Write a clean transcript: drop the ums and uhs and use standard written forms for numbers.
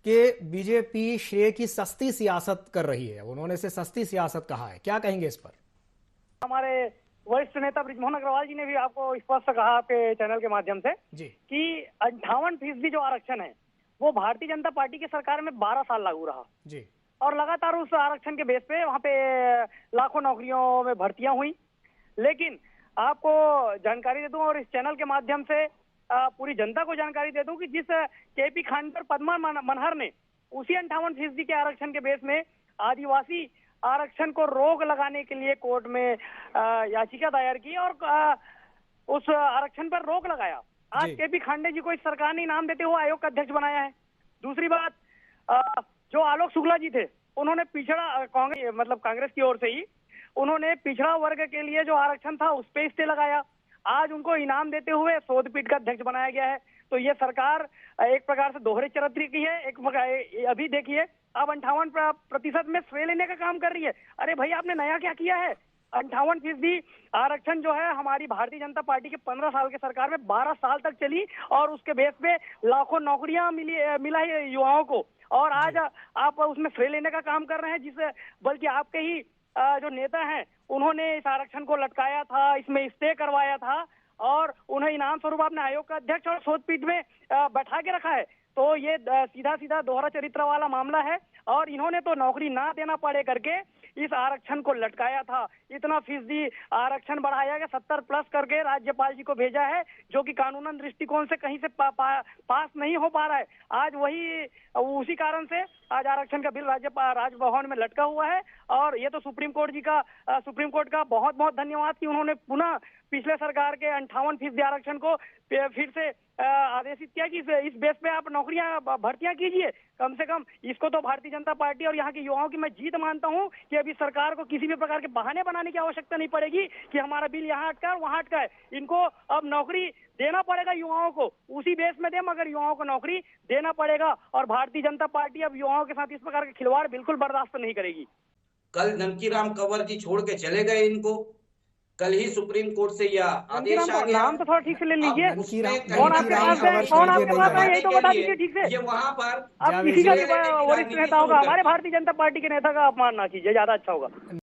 कि बीजेपी श्रेय की सस्ती सियासत कर रही है। उन्होंने इसे सस्ती सियासत कहा है, क्या कहेंगे इस पर? हमारे वरिष्ठ नेता बृजमोहन अग्रवाल जी ने भी आपको स्पष्ट कहा आपके चैनल के माध्यम से जी कि 58% जो आरक्षण है वो भारतीय जनता पार्टी की सरकार में 12 साल लागू रहा जी और लगातार उस आरक्षण के बेस पे वहाँ पे लाखों नौकरियों में भर्तियां हुई। लेकिन आपको जानकारी दे दूं और इस चैनल के माध्यम से पूरी जनता को जानकारी दे दूं कि जिस केपी खांडर पद्मा मनहर ने उसी 58% के आरक्षण के बेस में आदिवासी आरक्षण को रोक लगाने के लिए कोर्ट में याचिका दायर की और उस आरक्षण पर रोक लगाया। आज जी केपी खांडे जी को इस सरकार ने इनाम देते हुए आयोग का अध्यक्ष बनाया है। दूसरी बात, जो आलोक शुक्ला जी थे उन्होंने पिछड़ा कांग्रेस की ओर से ही उन्होंने पिछड़ा वर्ग के लिए जो आरक्षण था उस पे स्टे लगाया। आज उनको इनाम देते हुए शोधपीठ का अध्यक्ष बनाया गया है। तो ये सरकार एक प्रकार से दोहरे चरित्र की है। अभी देखिए अब 58% में श्रेय लेने का काम कर रही है। अरे भाई आपने नया क्या किया है? 58% आरक्षण जो है हमारी भारतीय जनता पार्टी के 15 साल के सरकार में 12 साल तक चली और उसके बेस पे लाखों नौकरियां मिला है युवाओं को। और आज आप उसमें श्रेय लेने का काम कर रहे हैं, जिससे बल्कि आपके ही जो नेता हैं उन्होंने इस आरक्षण को लटकाया था, इसमें स्टे करवाया था और उन्हें इनाम स्वरूप आपने आयोग का अध्यक्ष और शोधपीठ में बैठा के रखा है। तो ये सीधा सीधा दोहरा चरित्र वाला मामला है और इन्होंने तो नौकरी ना देना पड़े करके इस आरक्षण को लटकाया था। इतना फीसदी आरक्षण बढ़ाया गया, 70+ करके राज्यपाल जी को भेजा है, जो कि कानूनन दृष्टिकोण से कहीं से पास नहीं हो पा रहा है। आज वही उसी कारण से आज आरक्षण का बिल राजभवन में लटका हुआ है। और ये तो सुप्रीम कोर्ट का बहुत बहुत धन्यवाद कि उन्होंने पुनः पिछले सरकार के 58% आरक्षण को फिर से आदेशित किया कि इस बेस पे आप नौकरियां भर्तियां कीजिए। कम से कम इसको तो भारतीय जनता पार्टी और यहाँ के युवाओं की मैं जीत मानता हूँ कि अभी सरकार को किसी भी प्रकार के बहाने बनाने की आवश्यकता नहीं पड़ेगी कि हमारा बिल यहाँ अटका है वहाँ अटका है। इनको अब नौकरी देना पड़ेगा युवाओं को, उसी बेस में दे, मगर युवाओं को नौकरी देना पड़ेगा। और भारतीय जनता पार्टी अब युवाओं के साथ इस प्रकार के खिलवाड़ बिल्कुल बर्दाश्त नहीं करेगी। कल ननकीराम कंवर जी छोड़ के चले गए इनको, कल ही सुप्रीम कोर्ट से यह आदेश आ गया। नाम तो थोड़ा ठीक से ले लीजिए। कौन आपके ननकीराम पास है, कंवर कौन छोड़ के आपके नहीं पास है, गए। यही तो बता दीजिए ठीक से। ये वहां पर आप किसी का भी वरिष्ठ नेता होगा, हमारे भारतीय जनता पार्टी के नेता का अपमान ना कीजिए, ज्यादा अच्छा होगा।